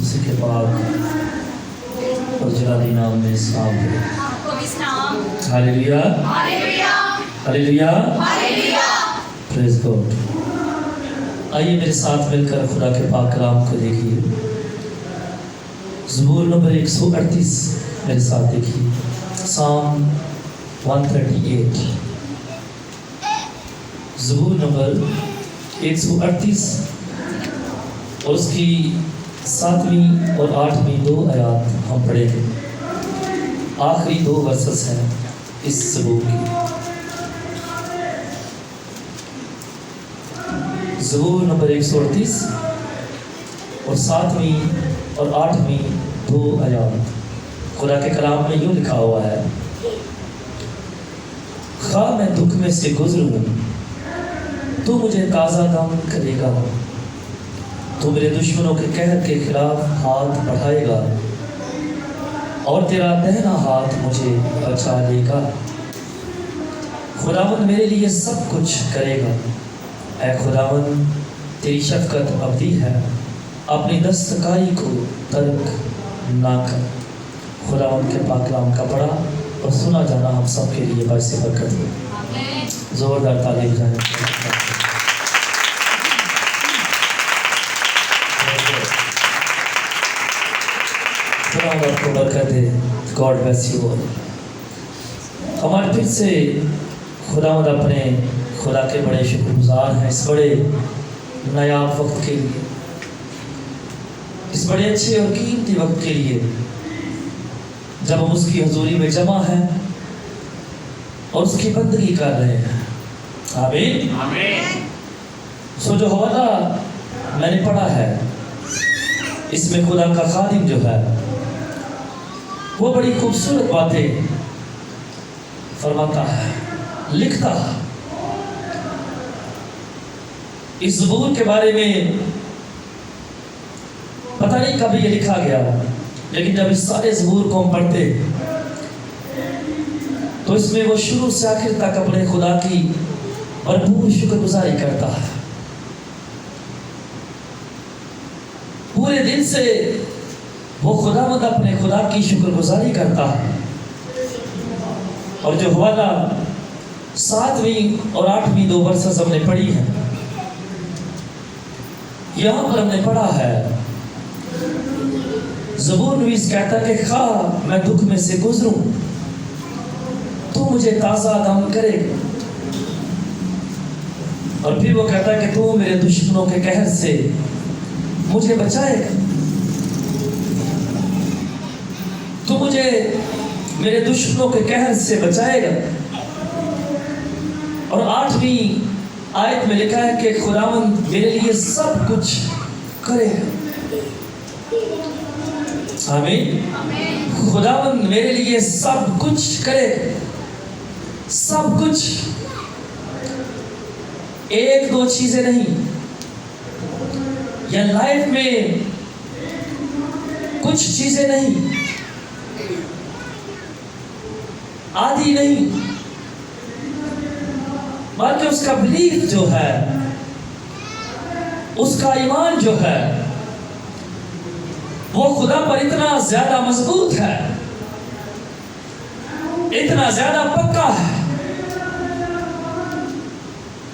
مسیح کے پاک اور جلالی نام میں سلام ہے۔ ہالیلویا ہالیلویا پریز گاڈ۔ آئیے میرے ساتھ مل کر خدا کے پاک کلام کو دیکھیے۔ زبور نمبر 138 میرے ساتھ دیکھیے، سام 138، زبور نمبر 138 اور اس کی 7ویں اور 8ویں 2 آیات ہم پڑھیں گے۔ آخری 2 ورسز ہیں اس زبور کی۔ زبور نمبر 138 اور 7ویں اور 8ویں 2 آیات خدا کے کلام میں یوں لکھا ہوا ہے، خواہ میں دکھ میں سے گزروں تو مجھے تازہ دم کرے گا، تو میرے دشمنوں کے قہر کے خلاف ہاتھ بڑھائے گا، اور تیرا دہنا ہاتھ مجھے بچا لے گا۔ خداوند میرے لیے سب کچھ کرے گا، اے خداوند تیری شفقت ابدی ہے، اپنی دستکاری کو ترک نہ کر۔ خداوند کے پاک کلام کا پڑھا اور سنا جانا ہم سب کے لیے باعث برکت ہو۔ زوردار تالی بجائیں۔ خداوند آپ کو برکت دے۔ God bless you all. ہمارے پھر سے خداوند اپنے خدا کے بڑے شکر گزار ہیں اس بڑے نایاب وقت کے لیے، اس بڑے اچھے اور قیمتی وقت کے لیے جب ہم اس کی حضوری میں جمع ہیں اور اس کی بندگی کر رہے ہیں۔ آمین۔ سو جو حوالہ میں نے پڑھا ہے اس میں خدا کا خادم جو ہے وہ بڑی خوبصورت باتیں فرماتا ہے، لکھتا ہے۔ اس زبور کے بارے میں پتہ نہیں کب یہ لکھا گیا، لیکن جب اس سارے زبور کو ہم پڑھتے تو اس میں وہ شروع سے آخر تک اپنے خدا کی بھرپور شکر گزاری کرتا ہے۔ پورے دن سے وہ خداوند اپنے خدا کی شکر گزاری کرتا ہے۔ اور جو حوالہ 7ویں اور 8ویں 2 ورسز ہم نے پڑھی ہیں، یہاں پر ہم نے پڑھا ہے زبور نویس کہتا ہے کہ خواہ میں دکھ میں سے گزروں تو مجھے تازہ دم کرے گا، اور پھر وہ کہتا ہے کہ تو میرے دشمنوں کے قہر سے مجھے بچائے گا، تو مجھے میرے دشمنوں کے قہر سے بچائے گا۔ اور 8ویں آیت میں لکھا ہے کہ خداوند میرے لیے سب کچھ کرے گا۔ آمین۔ خداوند میرے لیے سب کچھ کرے گا، سب کچھ، 1-2 چیزیں نہیں، یا لائف میں کچھ چیزیں نہیں، آدھی نہیں، بلکہ اس کا بلیف جو ہے، اس کا ایمان جو ہے وہ خدا پر اتنا زیادہ مضبوط ہے، اتنا زیادہ پکا ہے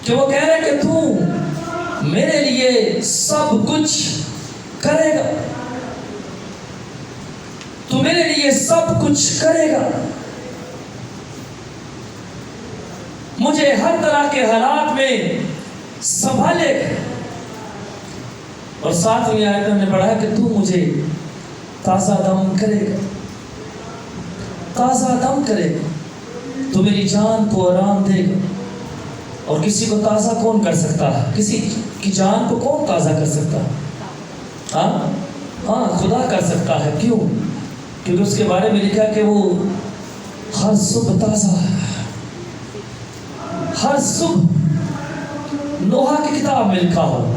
کہ وہ کہہ رہے کہ تو میرے لیے سب کچھ کرے گا، تو میرے لیے سب کچھ کرے گا، مجھے ہر طرح کے حالات میں سنبھالے گا۔ اور 7ویں آیت میں ہم نے پڑھا ہے کہ تو مجھے تازہ دم کرے گا، تازہ دم کرے گا، تو میری جان کو آرام دے گا۔ اور کسی کو تازہ کون کر سکتا ہے؟ کسی کی جان کو کون تازہ کر سکتا ہے؟ ہاں خدا کر سکتا ہے۔ کیوں؟ کیونکہ اس کے بارے میں لکھا ہے کہ وہ ہر صبح تازہ ہے، ہر صبح۔ نوح کی کتاب میں لکھا ہو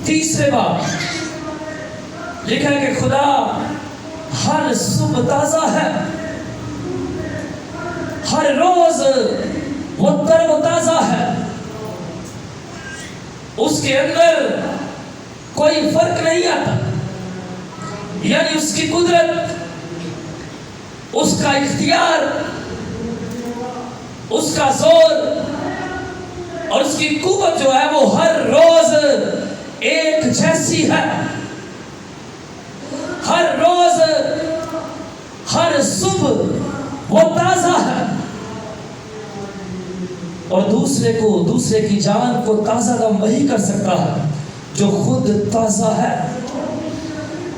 3 بار لکھا ہے کہ خدا ہر صبح تازہ ہے، ہر روز وہ تر و تازہ ہے، اس کے اندر کوئی فرق نہیں آتا۔ یعنی اس کی قدرت، اس کا اختیار، اس کا زور اور اس کی قوت جو ہے وہ ہر روز ایک جیسی ہے. ہر روز، ہر صبح وہ تازہ ہے. اور دوسرے کی جان کو تازہ دم وہی کر سکتا ہے جو خود تازہ ہے.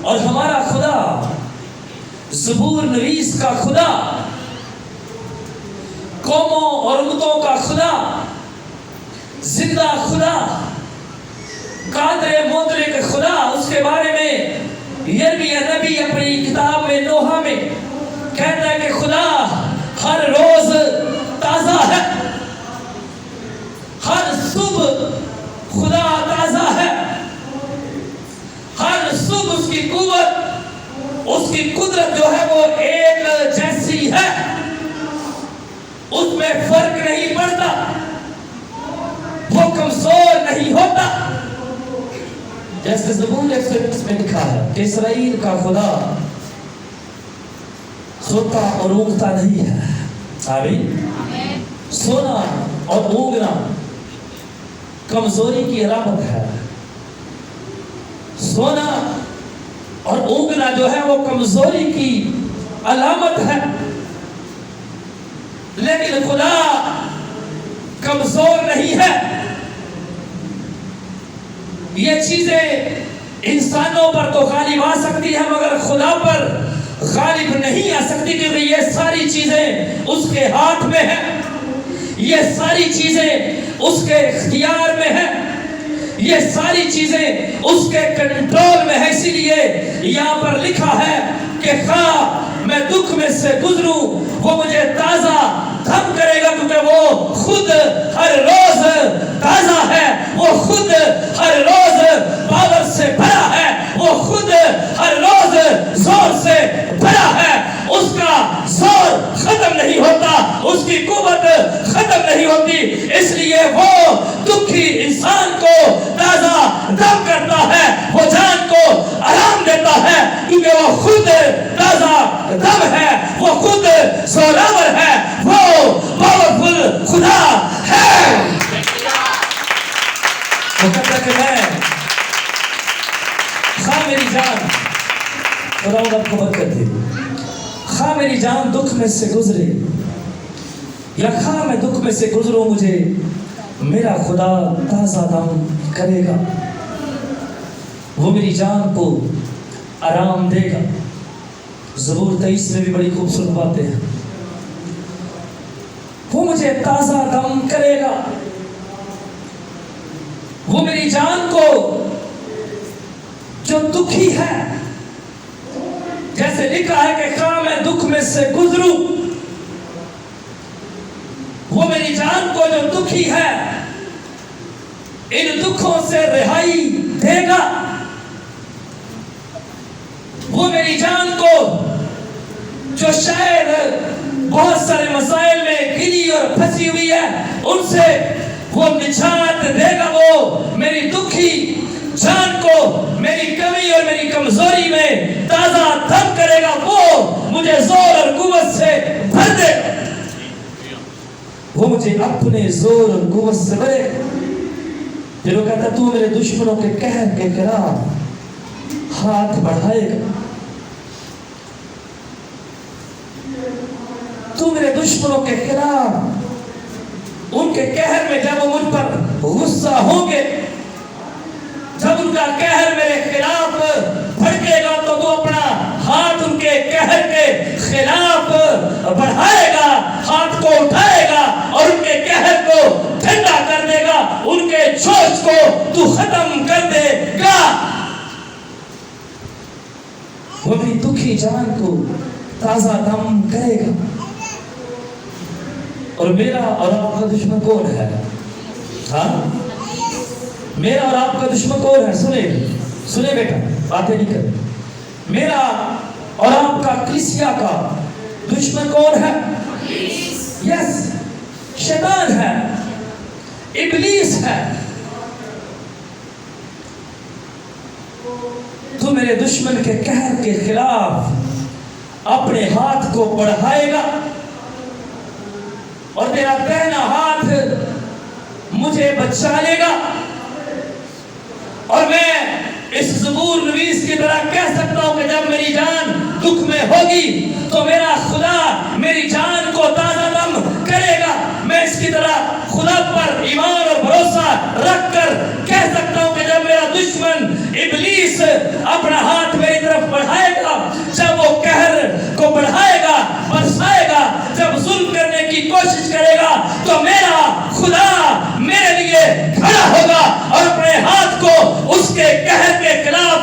اور ہمارا خدا، زبور نویس کا خدا، قوموں اور امتوں کا خدا، زندہ خدا، قادر مطلق خدا، اس کے بارے میں یرمیہ نبی اپنی کتاب میں نوحہ میں کہتا ہے کہ خدا ہر روز تازہ ہے. ہر صبح خدا تازہ ہے. ہر صبح اس کی قوت، اس کی قدرت جو ہے وہ ایک جیسی ہے. اس میں فرق نہیں پڑتا، وہ کمزور نہیں ہوتا. جیسے زبور 121 میں لکھا ہے کہ اسرائیل کا خدا سوتا اور اونگتا نہیں ہے. آمین. سونا اور اونگنا کمزوری کی علامت ہے. سونا اور اونگنا جو ہے وہ کمزوری کی علامت ہے. لیکن خدا کمزور نہیں ہے. یہ چیزیں انسانوں پر تو غالب آ سکتی ہیں مگر خدا پر غالب نہیں آ سکتی، کیونکہ یہ ساری چیزیں اس کے ہاتھ میں ہیں. یہ ساری چیزیں اس کے اختیار میں ہیں. یہ ساری چیزیں اس کے کنٹرول میں ہیں. اسی لیے یہاں پر لکھا ہے کہ خواہ میں دکھ میں سے گزروں وہ مجھے تازہ دم کرے گا، کیونکہ وہ خود ہر روز تازہ ہے. وہ خود ہر روز پاور سے بھرا ہے. وہ خود ہر روز زور سے بھرا ہے. اس کا زور ختم نہیں ہوتا، اس کی قوت ختم نہیں ہوتی. اس لیے وہ دکھی انسان کو تازہ دم کرتا ہے، وہ جان کو آرام دیتا ہے، کیونکہ وہ خود تازہ دم ہے، وہ خود زوراور ہے، وہ پاورفل خدا ہے. وہ کہتا کہ میں خواہ میری جان، خدا آپ کو برکت دے، خواہ میری جان دکھ میں سے گزرے یا خواہ میں دکھ میں سے گزروں، مجھے میرا خدا تازہ دم کرے گا. وہ میری جان کو آرام دے گا. زبور 23 میں بھی بڑی خوبصورت باتیں ہیں. وہ مجھے تازہ دم کرے گا. وہ میری جان کو جو دکھی ہے، جیسے لکھا ہے کہ خواہ میں دکھ میں سے گزروں، وہ میری جان کو جو دکھی ہے ان دکھوں سے رہائی دے گا. وہ میری جان کو جو شاید بہت سارے مسائل میں گری اور پھنسی ہوئی ہے ان سے وہ نجات دے گا. وہ میری دکھی جان کو میری کمی اور میری کمزوری میں تازہ دم کرے گا. وہ مجھے زور اور قوت سے بھر دے گا. وہ مجھے اپنے زور اور قوت سے بھرے گا. پھر وہ کہتا تو میرے دشمنوں کے قہر کے خلاف ہاتھ بڑھائے گا. تو میرے دشمنوں کے خلاف، ان کے قہر میں جب وہ مجھ پر غصہ ہوں گے، جب ان کا قہر میرے خلاف بھڑکے گا تو تو اپنا ہاتھ ان کے قہر کے خلاف بڑھائے گا، ہاتھ کو اٹھائے گا اور ان کے قہر کو ٹھنڈا کر دے گا. ان کے جوش کو تو ختم کر دے گا. وہ میری دکھی جان کو تازہ دم کرے گا. اور میرا اور آپ کا دشمن کون ہے؟ ہاں، میرا اور آپ کا دشمن کون ہے؟ سنے بیٹا، باتیں نہیں کریں. میرا اور آپ کا کلیسیا کا دشمن کون ہے؟ یس، شیطان ہے، ابلیس ہے. تو میرے دشمن کے قہر کے خلاف اپنے ہاتھ کو بڑھائے گا اور تیرا دہنا ہاتھ مجھے بچا لے گا، اور میں اس زبور نویس کی طرح کہہ سکتا ہوں کہ جب میری جان دکھ میں ہوگی تو میرا خدا میری جان کو تازہ دم کرے گا۔ میں اس کی طرح خدا پر ایمان اور بھروسہ رکھ کر کہہ سکتا ہوں کہ جب میرا دشمن ابلیس اپنا ہاتھ میری طرف بڑھائے گا، جب وہ قہر کو بڑھائے گا، برسائے گا، جب ظلم کرنے کی کوشش کرے گا، تو میرا خدا میرے لیے کھڑا ہوگا اور اپنے ہاتھ کو اس کے قہر کے خلاف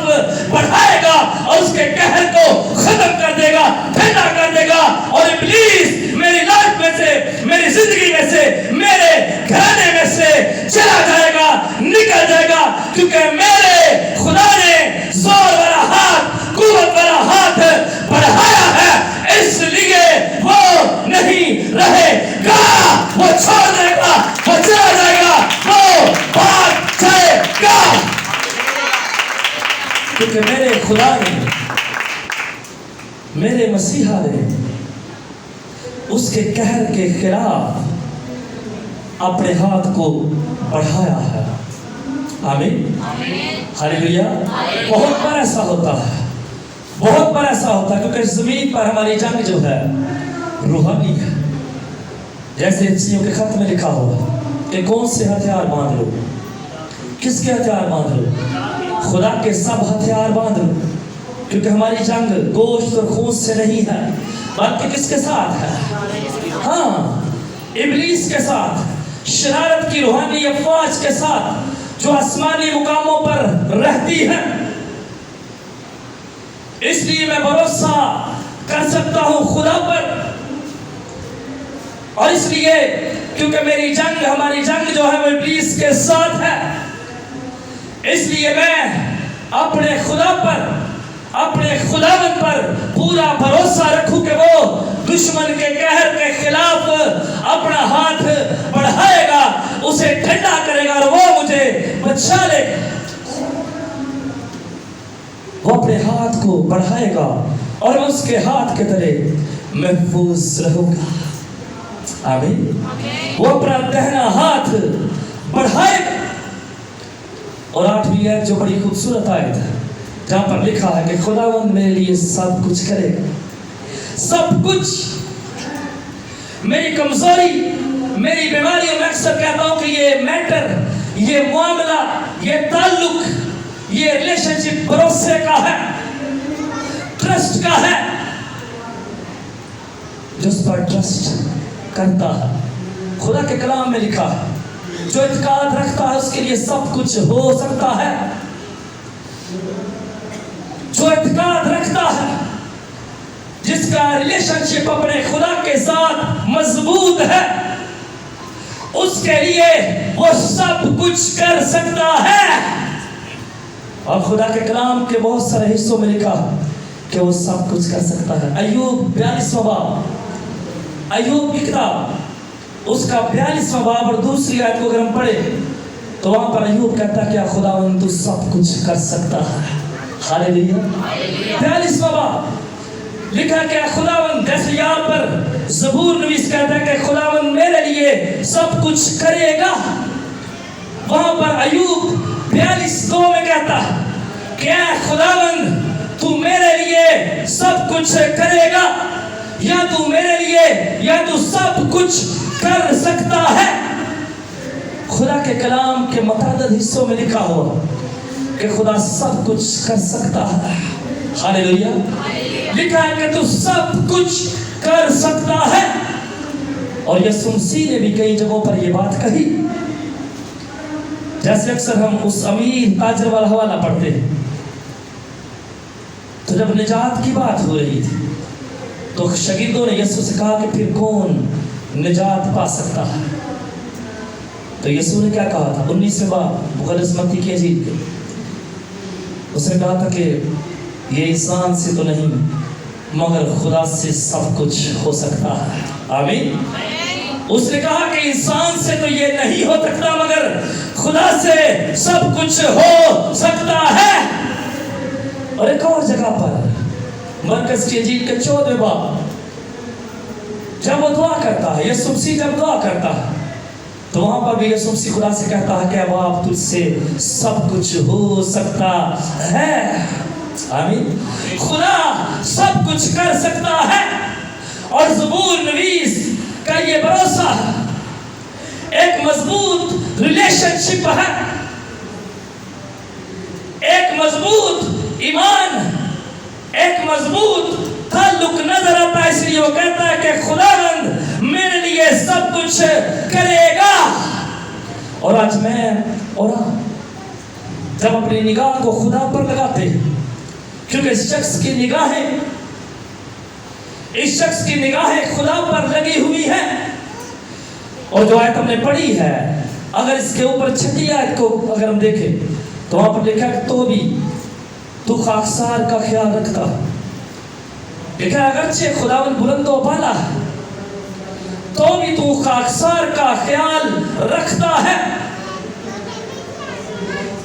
بڑھائے گا اور اس کے قہر کو ختم کر دے گا، ٹھنڈا کر دے گا، اور ابلیس میری لائف میں سے، میری زندگی میں سے، میرے گھرانے میں سے چلا جائے گا، نکل جائے گا، کیونکہ میرے خدا نے زور والا ہاتھ، قوت والا ہاتھ بڑھایا ہے، اس لیے وہ نہیں رہے گا، وہ چھوڑ دے گا، وہ چلا جائے گا، وہ بھاگ جائے گا، کیونکہ میرے خدا نے، میرے مسیحا نے اس کے قہر کے خلاف اپنے ہاتھ کو بڑھایا ہے۔ آمین، ہاللیلویا۔ بہت بار ایسا ہوتا ہے، بہت بار ایسا ہوتا ہے، کیونکہ زمین پر ہماری جنگ جو ہے روحانی ہے، جیسے افسیوں کے خط میں لکھا ہوا کہ کون سے ہتھیار باندھ لو، کس کے ہتھیار باندھ لو؟ خدا کے سب ہتھیار باندھ لو، کیونکہ ہماری جنگ گوشت اور خون سے نہیں ہے، بلکہ کس کے ساتھ ہے؟ ہاں، ابلیس کے ساتھ، شرارت کی روحانی افواج کے ساتھ جو آسمانی مقاموں پر رہتی ہے۔ اس لیے میں بھروسہ کر سکتا ہوں خدا پر، اور اس لیے کیونکہ میری جنگ، ہماری جنگ جو ہے وہ ابلیس کے ساتھ ہے، اس لیے میں اپنے خدا پر، اپنے خداوند پر پورا بھروسہ رکھوں کہ وہ دشمن کے قہر کے خلاف اپنا ہاتھ بڑھائے گا، اسے ٹھنڈا کرے گا اور وہ مجھے بچا لے گا۔ وہ اپنے ہاتھ کو بڑھائے گا اور اس کے ہاتھ کے تلے محفوظ رہوں گا۔ آمین۔ وہ اپنا دہنا ہاتھ بڑھائے گا۔ اور 8ویں آیت جو بڑی خوبصورت آیت ہے، جہاں پر لکھا ہے کہ خداوند میرے لیے سب کچھ کرے گا، سب کچھ۔ میری کمزوری، میری بیماریوں میں اکثر کہتا ہوں کہ یہ میٹر، یہ معاملہ، یہ تعلق، یہ ریلیشن شپ بھروسے کا ہے، ٹرسٹ کا ہے۔ جس پر ٹرسٹ کرتا ہے، خدا کے کلام میں لکھا ہے، جو اعتقاد رکھتا ہے اس کے لیے سب کچھ ہو سکتا ہے۔ جو اعتقاد رکھتا ہے، جس کا ریلیشن شپ اپنے خدا کے ساتھ مضبوط ہے، اس کے لیے وہ سب کچھ کر سکتا ہے۔ اور خدا کے کلام کے بہت سارے حصوں میں لکھا کہ وہ سب کچھ کر سکتا ہے۔ ایوب 42واں باب، ایوب کی کتاب، اس کا 42واں باب اور دوسری آیت کو اگر ہم پڑھیں تو وہاں پر ایوب کہتا ہے کہ خداوند تو سب کچھ کر سکتا ہے۔ ہاللیلویا۔ 42واں باب لکھا کہ خداوند، جیسے یہاں پر زبور نویس کہتا ہے کہ خداوند میرے لیے سب کچھ کرے گا، وہاں پر ایوب 42:2 میں کہتا ہے کہ اے خداوند تو میرے لیے سب کچھ کرے گا، یا تو میرے لیے، یا تو سب کچھ کر سکتا ہے۔ خدا کے کلام کے متعدد حصوں میں لکھا ہوا کہ خدا سب کچھ کر سکتا ہے۔ ہاللیلویا۔ لکھا ہے کہ تو سب کچھ کر سکتا ہے۔ اور یسوع مسیح نے بھی کئی جگہوں پر یہ بات کہی، جیسے اکثر ہم اس امیر تاجر والا حوالہ پڑھتے ہیں، تو جب نجات کی بات ہو رہی تھی تو شاگردوں نے یسوع سے کہا کہ پھر کون نجات پا سکتا ہے؟ تو یسوع نے کیا کہا تھا؟ 19ویں باب مقدس متی کی انجیل کے، اس نے کہا تھا کہ یہ انسان سے تو نہیں مگر خدا سے سب کچھ ہو سکتا ہے۔ آمین۔ اس نے کہا کہ انسان سے تو یہ نہیں ہو سکتا مگر خدا سے سب کچھ ہو سکتا ہے۔ جگہ پر مرکز کی انجیل کے 14 باب جب وہ دعا کرتا ہے، یسوع مسیح جب دعا کرتا ہے تو وہاں پر بھی یسوع مسیح خدا سے کہتا ہے کہ اب آپ تجھ سے سب کچھ ہو سکتا ہے۔ آمین۔ خدا سب کچھ کر سکتا ہے، اور زبور نویس کا یہ بھروسہ ہے، ایک مضبوط ریلیشن شپ ہے، ایک مضبوط ایمان، ایک مضبوط تعلق نظر آتا ہے۔ اس لیے وہ کہتا ہے کہ خداوند میرے لیے سب کچھ کرے گا۔ اور آج میں اور آپ جب اپنی نگاہ کو خدا پر لگاتے ہیں، کیونکہ اس شخص کی نگاہیں خدا پر لگی ہوئی ہیں، اور جو آیت ہم نے پڑھی ہے، اگر اس کے اوپر 6 آیت کو اگر ہم دیکھیں تو وہاں پر لکھا کہ تو بھی تو خاکسار کا خیال رکھتا ہے۔ لکھا اگرچہ خداوند بلند و بالا ہے تو بھی تو خاکسار کا خیال رکھتا ہے۔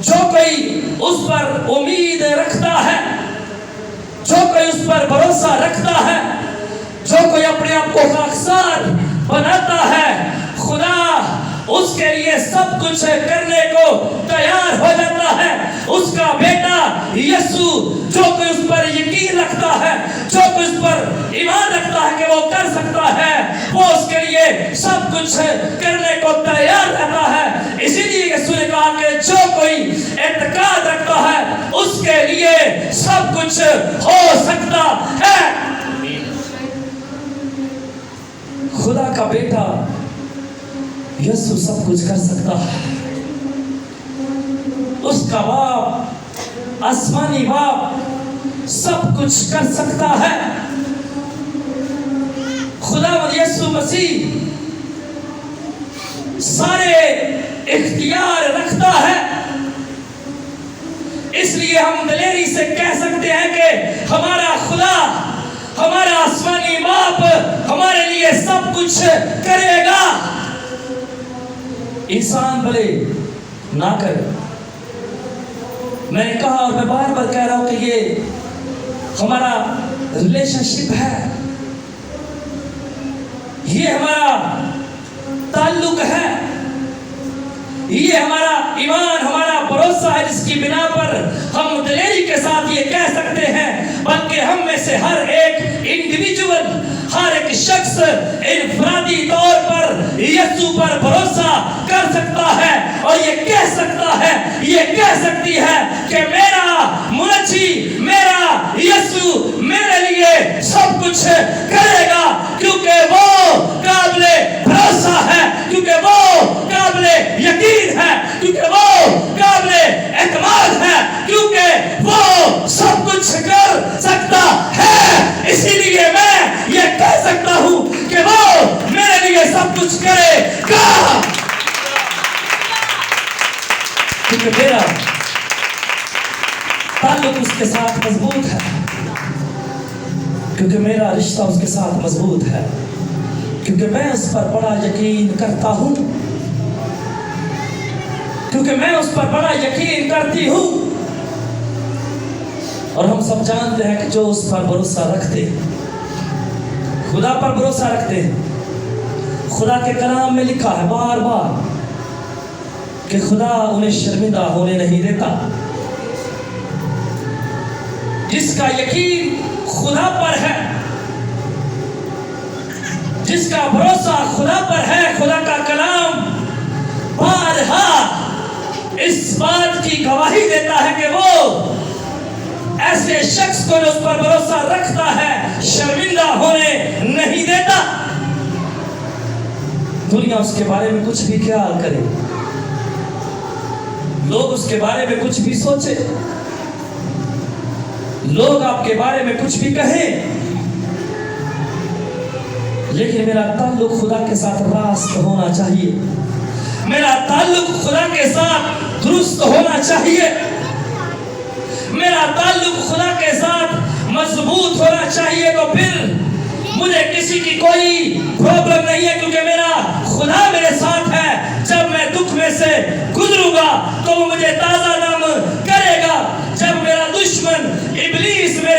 جو کوئی اس پر امید رکھتا ہے، جو کوئی اس پر بھروسہ رکھتا ہے، جو کوئی اپنے آپ کو خاکسار بناتا ہے، خدا اس کے لیے سب کچھ کرنے کو تیار ہو جاتا ہے۔ اس کا بیٹا یسوع جو کوئی اس پر یقین رکھتا ہے، جو کوئی اس پر ایمان رکھتا ہے کہ وہ کر سکتا ہے، وہ اس کے لیے سب کچھ کرنے کو تیار رہتا ہے۔ اسی لیے یسوع نے کہا کہ جو کوئی اعتقاد رکھتا ہے اس کے لیے سب کچھ ہو سکتا ہے۔ خدا کا بیٹا یسوع سب کچھ کر سکتا ہے۔ اس کا باپ، آسمانی باپ سب کچھ کر سکتا ہے۔ خداوند یسوع مسیح سارے اختیار رکھتا ہے۔ اس لیے ہم دلیری سے کہہ سکتے ہیں کہ ہمارا خدا، ہمارا آسمانی باپ ہمارے لیے سب کچھ کرے گا۔ انسان بھلے نہ کرے، میں نے کہا اور میں بار بار کہہ رہا ہوں کہ یہ ہمارا ریلیشن شپ ہے، یہ ہمارا تعلق ہے، یہ ہمارا ایمان، ہمارا بھروسہ ہے، جس کی بنا پر ہم دلیری کے ساتھ یہ کہہ سکتے ہیں۔ بلکہ ہم میں سے ہر ایک انڈیویجول، ہر ایک شخص انفرادی طور پر یسوع پر بھروسہ کر سکتا ہے، اور یہ کہہ سکتا ہے، یہ کہہ سکتی ہے کہ میرا منجی، میرا یسوع میرے لیے سب کچھ کرے گا، کیونکہ وہ قابل بھروسہ ہے، کیونکہ وہ قابل یقین ہے، کیونکہ وہ قابل اعتماد ہے، کیونکہ وہ سب کچھ کر سکتا ہے۔ اسی لیے میں یہ کہہ سکتا ہوں کہ وہ میرے لیے سب کچھ کرے گا، کیونکہ میرا تعلق اس کے ساتھ مضبوط ہے، کیونکہ میرا رشتہ اس کے ساتھ مضبوط ہے، کیونکہ میں اس پر بڑا یقین کرتا ہوں، کیونکہ میں اس پر بڑا یقین کرتی ہوں۔ اور ہم سب جانتے ہیں کہ جو اس پر بھروسہ رکھتے ہیں، خدا پر بھروسہ رکھتے ہیں، خدا کے کلام میں لکھا ہے بار بار کہ خدا انہیں شرمندہ ہونے نہیں دیتا۔ جس کا یقین خدا پر ہے، جس کا بھروسہ خدا پر ہے، خدا کا کلام بارہا اس بات کی گواہی دیتا ہے کہ وہ ایسے شخص کو جو اس پر بھروسہ رکھتا ہے شرمندہ ہونے نہیں دیتا۔ دنیا اس کے بارے میں کچھ بھی خیال کرے، لوگ اس کے بارے میں کچھ بھی سوچے، لوگ آپ کے بارے میں کچھ بھی کہیں، لیکن میرا تعلق خدا کے ساتھ راست ہونا چاہیے، میرا تعلق خدا کے ساتھ درست ہونا چاہیے، میرا تعلق خدا کے ساتھ مضبوط ہونا چاہیے۔ تو پھر مجھے کسی کی کوئی پرابلم نہیں ہے، کیونکہ میرا خدا میرے ساتھ ہے۔ جب میں دکھ میں سے گزروں گا تو وہ مجھے تازہ دم کرے گا۔ جب میرا دشمن ابلیس میرے